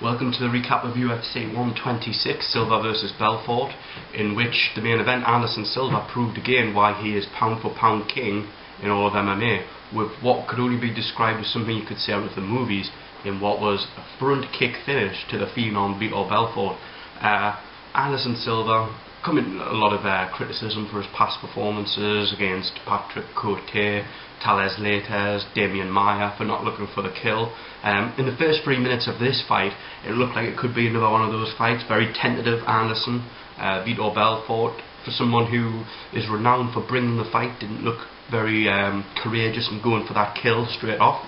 Welcome to the recap of UFC 126, Silva vs Belfort, in which the main event, Anderson Silva proved again why he is pound for pound king in all of MMA, with what could only be described as something you could say out of the movies, in what was a front kick finish to the phenom Vitor Belfort. Anderson Silva coming a lot of criticism for his past performances against Patrick Cote, Thales Leites, Demian Maia for not looking for the kill. In the first 3 minutes of this fight, it looked like it could be another one of those fights. Very tentative Anderson. Vitor Belfort, for someone who is renowned for bringing the fight, didn't look very courageous and going for that kill straight off.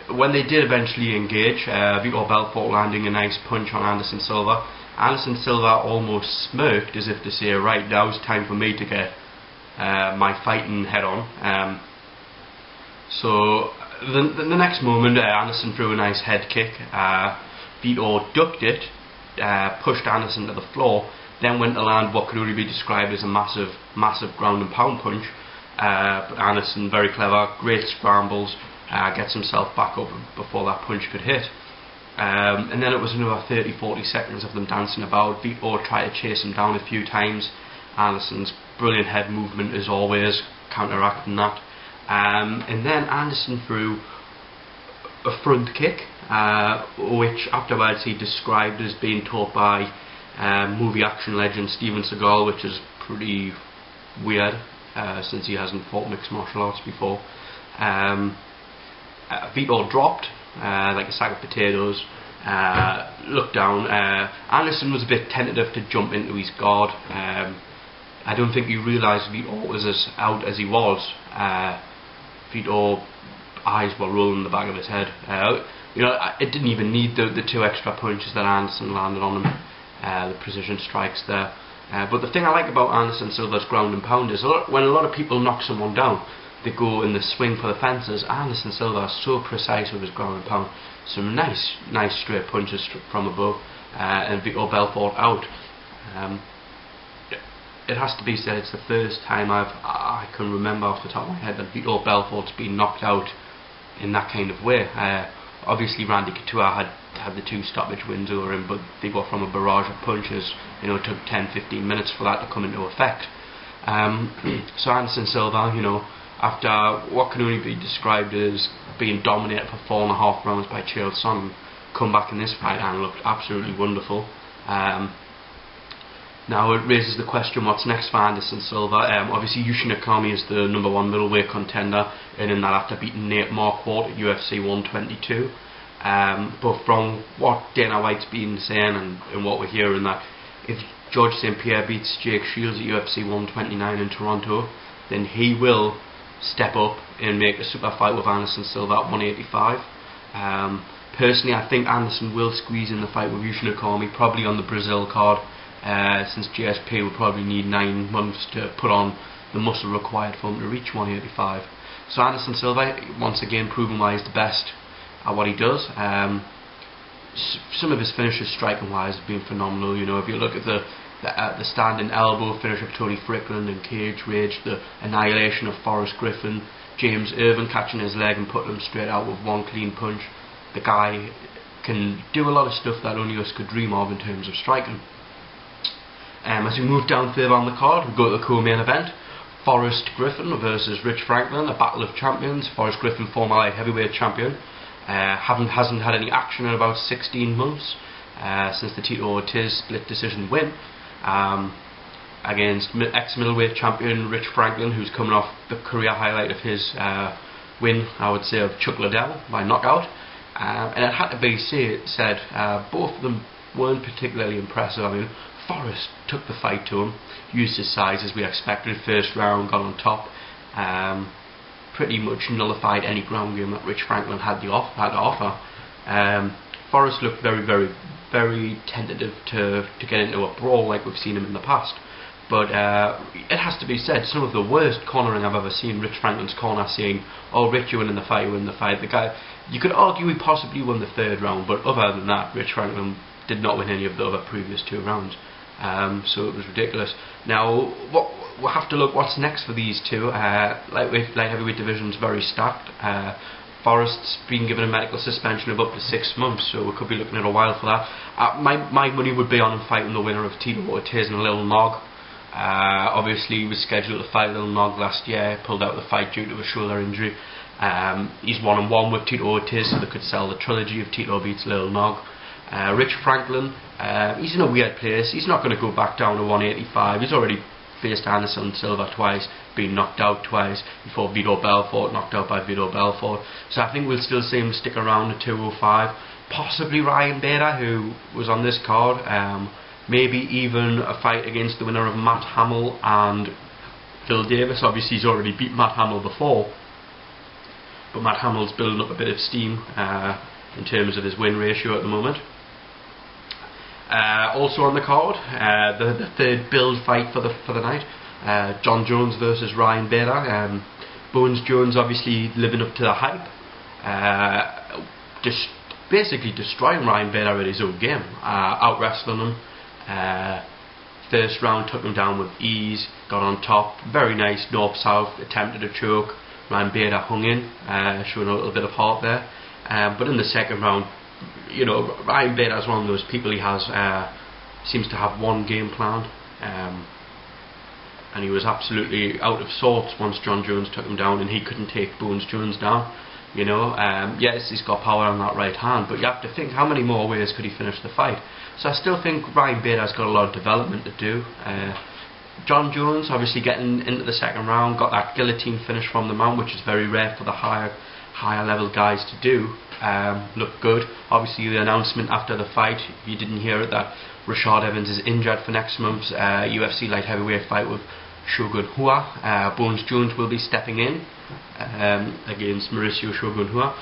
When they did eventually engage, Vitor Belfort landing a nice punch on Anderson Silva. Anderson Silva almost smirked as if to say, right, now it's time for me to get my fighting head on. So the next moment, Anderson threw a nice head kick. Vitor ducked it, pushed Anderson to the floor, then went to land what could only be described as a massive ground and pound punch. But Anderson, very clever, great scrambles, gets himself back up before that punch could hit. And then it was another 30-40 seconds of them dancing about. Vitor tried to chase him down a few times. Anderson's brilliant head movement as always, counteracting that. And then Anderson threw a front kick, which afterwards he described as being taught by movie action legend Steven Seagal, which is pretty weird since he hasn't fought mixed martial arts before. Vitor dropped like a sack of potatoes, looked down. Anderson was a bit tentative to jump into his guard. I don't think he realised Vitor was as out as he was. Vitor's eyes were rolling in the back of his head. It didn't even need the two extra punches that Anderson landed on him, the precision strikes there. But the thing I like about Anderson Silva's ground and pound is when a lot of people knock someone down, they go in the swing for the fences. Anderson Silva is so precise with his ground and pound. Some nice straight punches from above, and Vitor Belfort out. It has to be said, it's the first time I can remember off the top of my head that Vitor Belfort's been knocked out in that kind of way. Obviously Randy Couture had the two stoppage wins over him, but they got from a barrage of punches. It took 10-15 minutes for that to come into effect. So Anderson Silva, after what can only be described as being dominated for 4.5 rounds by Chael Sonnen, come back in this fight and looked absolutely wonderful. Now it raises the question, what's next for Anderson Silva? Obviously Yushin Okami is the #1 middleweight contender, and in that after beating Nate Marquardt at UFC 122. But from what Dana White's been saying and what we're hearing, that if George St. Pierre beats Jake Shields at UFC 129 in Toronto, then he will step up and make a super fight with Anderson Silva at 185. Personally, I think Anderson will squeeze in the fight with Yushin Okami, probably on the Brazil card, since GSP will probably need 9 months to put on the muscle required for him to reach 185. So Anderson Silva, once again, proving why he's the best at what he does. Some of his finishes, striking wise, have been phenomenal. If you look at the standing elbow finish of Tony Strickland and Cage Rage, the annihilation of Forrest Griffin, James Irvin catching his leg and putting him straight out with one clean punch. The guy can do a lot of stuff that only us could dream of in terms of striking. As we move down further on the card, we go to the co-main event. Forrest Griffin versus Rich Franklin, a battle of champions. Forrest Griffin, former light heavyweight champion, hasn't had any action in about 16 months since the Tito Ortiz split decision win against ex-middleweight champion Rich Franklin, who's coming off the career highlight of his win, I would say, of Chuck Liddell by knockout. And it had to be said, both of them weren't particularly impressive. Forrest took the fight to him, used his size as we expected. First round, got on top, pretty much nullified any ground game that Rich Franklin had to offer. Forrest looked very tentative to get into a brawl like we've seen him in the past. But it has to be said, some of the worst cornering I've ever seen. Rich Franklin's corner saying, "Oh, Rich, you win in the fight, you win the fight." The guy, you could argue he possibly won the 3rd round, but other than that, Rich Franklin did not win any of the other previous 2 rounds. So it was ridiculous. Now, we'll have to look what's next for these two. Light heavyweight division's very stacked. Forrest's been given a medical suspension of up to 6 months, so we could be looking at a while for that. My money would be on him fighting the winner of Tito Ortiz and Lil Nog. Obviously he was scheduled to fight Lil Nog last year, pulled out the fight due to a shoulder injury. He's 1-1 with Tito Ortiz, so they could sell the trilogy of Tito beats Lil Nog. Rich Franklin, he's in a weird place. He's not going to go back down to 185. He's already faced Anderson Silva twice, been knocked out twice before Vitor Belfort, knocked out by Vitor Belfort. So I think we'll still see him stick around at 205. Possibly Ryan Bader, who was on this card. Maybe even a fight against the winner of Matt Hamill and Phil Davis. Obviously he's already beat Matt Hamill before, but Matt Hamill's building up a bit of steam in terms of his win ratio at the moment. Also on the card, the third build fight for the night, Jon Jones versus Ryan Bader. Bones Jones obviously living up to the hype, basically destroying Ryan Bader at his own game, out wrestling him. First round took him down with ease, got on top, very nice north-south, attempted a choke. Ryan Bader hung in, showing a little bit of heart there. But in the second round, you know, Ryan Bader is one of those people. He has seems to have one game plan, and he was absolutely out of sorts once Jon Jones took him down, and he couldn't take Bones Jones down. You know, yes, he's got power on that right hand, but you have to think how many more ways could he finish the fight. So I still think Ryan Bader's got a lot of development to do. Jon Jones obviously getting into the second round, got that guillotine finish from the mount, which is very rare for the higher level guys to do. Looked good. Obviously the announcement after the fight, if you didn't hear it, that Rashad Evans is injured for next month's UFC light heavyweight fight with Shogun Rua. Bones Jones will be stepping in against Mauricio Shogun Rua.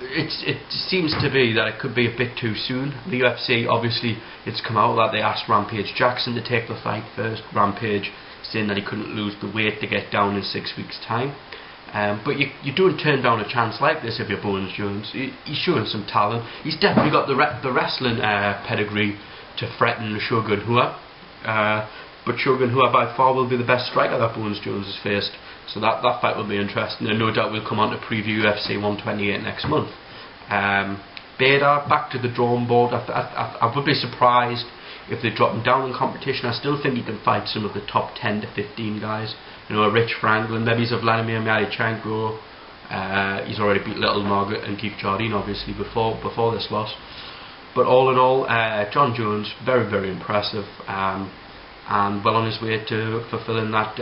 It seems to be that it could be a bit too soon. The UFC, obviously, it's come out that they asked Rampage Jackson to take the fight first. Rampage saying that he couldn't lose the weight to get down in 6 weeks' time. But you don't turn down a chance like this if you're Bones Jones. He's showing some talent. He's definitely got the wrestling pedigree to threaten Shogun Rua. But Shogun Rua by far will be the best striker that Bones Jones has faced. So that fight will be interesting, and no doubt we'll come on to preview UFC 128 next month. Bader, back to the drawing board. I would be surprised if they drop him down in competition. I still think he can fight some of the top 10 to 15 guys. You know, a Rich Franklin, maybe he's a Vladimir Malichenko. He's already beat Little Margaret and Keith Jardine obviously before this loss. But all in all, Jon Jones, very, very impressive, and well on his way to fulfilling that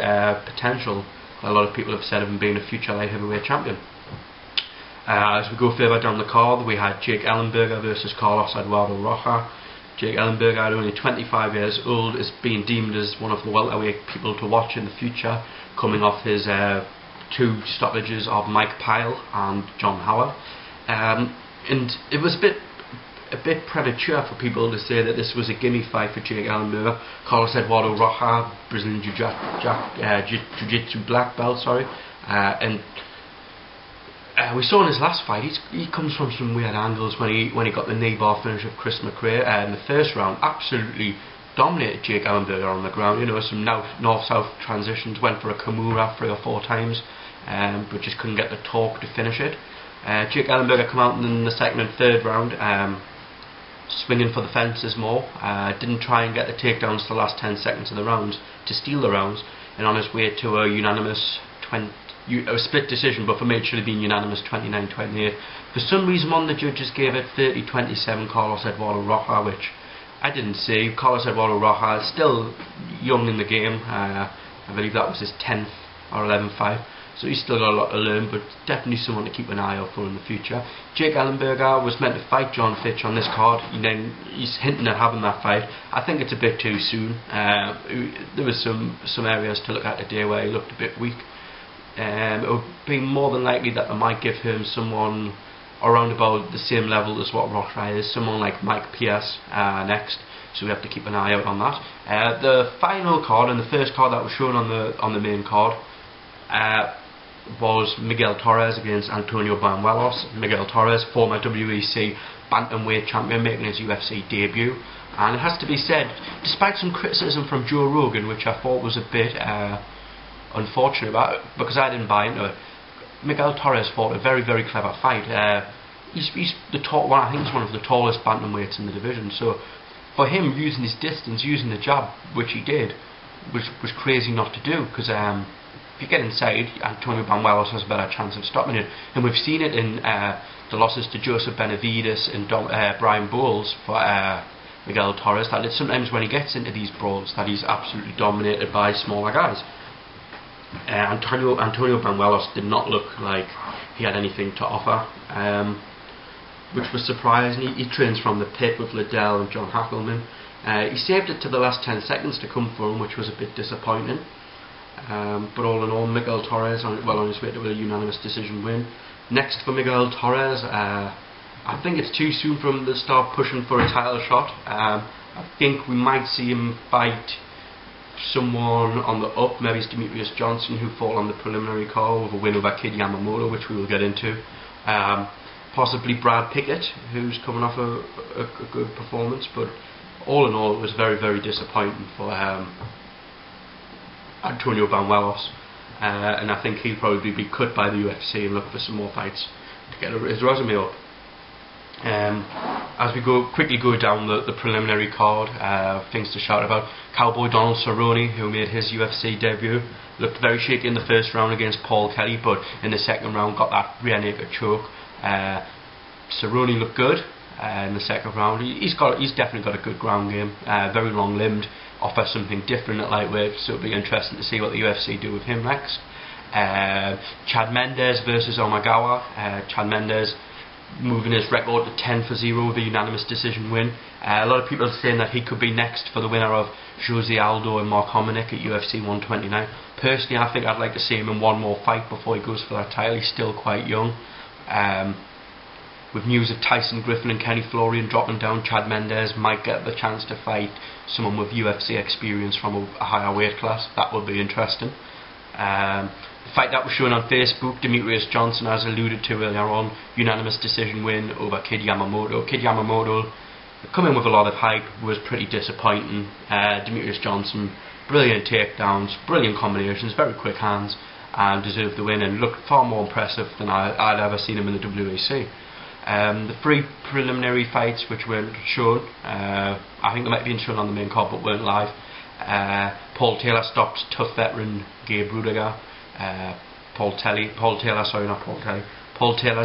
potential. A lot of people have said of him being a future light heavyweight champion. As we go further down the card, we had Jake Ellenberger versus Carlos Eduardo Rocha. Jake Ellenberger, at only 25 years old, is being deemed as one of the welterweight people to watch in the future, coming off his 2 stoppages of Mike Pyle and John Howard. And it was a bit premature for people to say that this was a gimme fight for Jake Ellenberger. Carlos Eduardo Rocha, Brazilian Jiu-Jitsu black belt, and we saw in his last fight, he comes from some weird angles when he got the knee bar finish of Chris McRae in the first round. Absolutely dominated Jake Ellenberger on the ground. You know, some north-south transitions, went for a Kimura 3 or 4 times, but just couldn't get the torque to finish it. Jake Ellenberger come out in the second and third round, swinging for the fences more. Didn't try and get the takedowns to the last 10 seconds of the rounds to steal the rounds, and on his way to a unanimous a split decision, but for me it should have been unanimous 29-28. For some reason one of the judges gave it 30-27 Carlos Eduardo Rocha, which I didn't see. Carlos Eduardo Rocha is still young in the game. I believe that was his 10th or 11th fight, so he's still got a lot to learn, but definitely someone to keep an eye out for in the future. Jake Ellenberger was meant to fight John Fitch on this card, and then he's hinting at having that fight. I think it's a bit too soon. There was some areas to look at today where he looked a bit weak. It would be more than likely that they might give him someone around about the same level as what Rocha is, someone like Mike Pierce next, so we have to keep an eye out on that. The final card, and the first card that was shown on the main card, was Miguel Torres against Antonio Banuelos. Miguel Torres, former WEC bantamweight champion, making his UFC debut. And it has to be said, despite some criticism from Joe Rogan, which I thought was a bit unfortunate about it, because I didn't buy into it, Miguel Torres fought a very, very clever fight. He's the tall one. I think he's one of the tallest bantamweights in the division. So for him, using his distance, using the jab, which he did, was crazy not to do. Because if you get inside, Antonio Banuelos has a better chance of stopping it. And we've seen it in the losses to Joseph Benavides and Brian Bowles for Miguel Torres, that it's sometimes when he gets into these brawls that he's absolutely dominated by smaller guys. Antonio Banuelos did not look like he had anything to offer, which was surprising. He trains from the pit with Liddell and John Hackelman. He saved it to the last 10 seconds to come for him, which was a bit disappointing. But all in all, Miguel Torres well on his way to a unanimous decision win. Next for Miguel Torres, I think it's too soon for him to start pushing for a title shot. I think we might see him fight someone on the up. Maybe it's Demetrius Johnson, who fought on the preliminary call with a win over Kid Yamamoto, which we will get into. Possibly Brad Pickett, who's coming off a good performance. But all in all, it was very, very disappointing for Antonio Banuelos. And I think he'll probably be cut by the UFC and look for some more fights to get his resume up. As we quickly go down the preliminary card, things to shout about. Cowboy Donald Cerrone, who made his UFC debut, looked very shaky in the first round against Paul Kelly, but in the second round got that rear naked choke. Cerrone looked good in the second round. He's definitely got a good ground game, very long limbed, offers something different at lightweight, so it'll be interesting to see what the UFC do with him next. Chad Mendes versus Omagawa. Chad Mendes moving his record to 10-0 with a unanimous decision win. A lot of people are saying that he could be next for the winner of Jose Aldo and Mark Hominick at UFC 129. Personally, I think I'd like to see him in one more fight before he goes for that title. He's still quite young. With news of Tyson Griffin and Kenny Florian dropping down, Chad Mendes might get the chance to fight someone with UFC experience from a higher weight class. That would be interesting. The fight that was shown on Facebook, Demetrius Johnson, as alluded to earlier on, unanimous decision win over Kid Yamamoto. Kid Yamamoto, coming with a lot of hype, was pretty disappointing. Demetrius Johnson, brilliant takedowns, brilliant combinations, very quick hands, and deserved the win and looked far more impressive than I'd ever seen him in the WEC. The three preliminary fights which weren't shown, I think they might have been shown on the main card but weren't live. Paul Taylor stopped tough veteran Gabe Rudiger. Paul Taylor's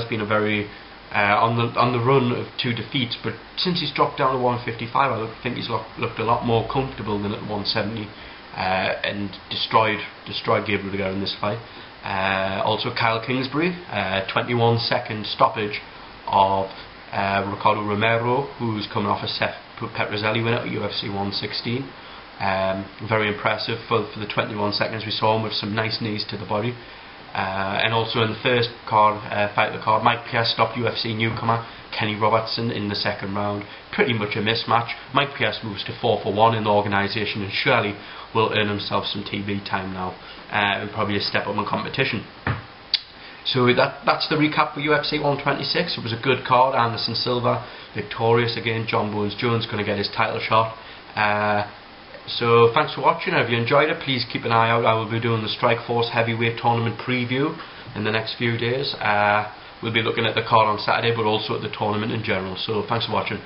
been a very on the run of 2 defeats, but since he's dropped down to 155, I think he's looked a lot more comfortable than at 170, and destroyed Gabe Rudiger in this fight. Also Kyle Kingsbury, 21-second stoppage of Ricardo Romero, who's coming off a Seth Petrozelli win at UFC 116. Very impressive for the 21 seconds we saw him, with some nice knees to the body. And also in the first fight of the card, Mike Pierce stopped UFC newcomer Kenny Robertson in the second round. Pretty much a mismatch. Mike Pierce moves to 4-1 in the organisation and surely will earn himself some TV time now, and probably a step up in competition. So that's the recap for UFC 126. It was a good card. Anderson Silva victorious again. John Bones Jones going to get his title shot. So thanks for watching. If you enjoyed it, please keep an eye out. I will be doing the Strikeforce heavyweight tournament preview in the next few days. We'll be looking at the card on Saturday, but also at the tournament in general. So thanks for watching.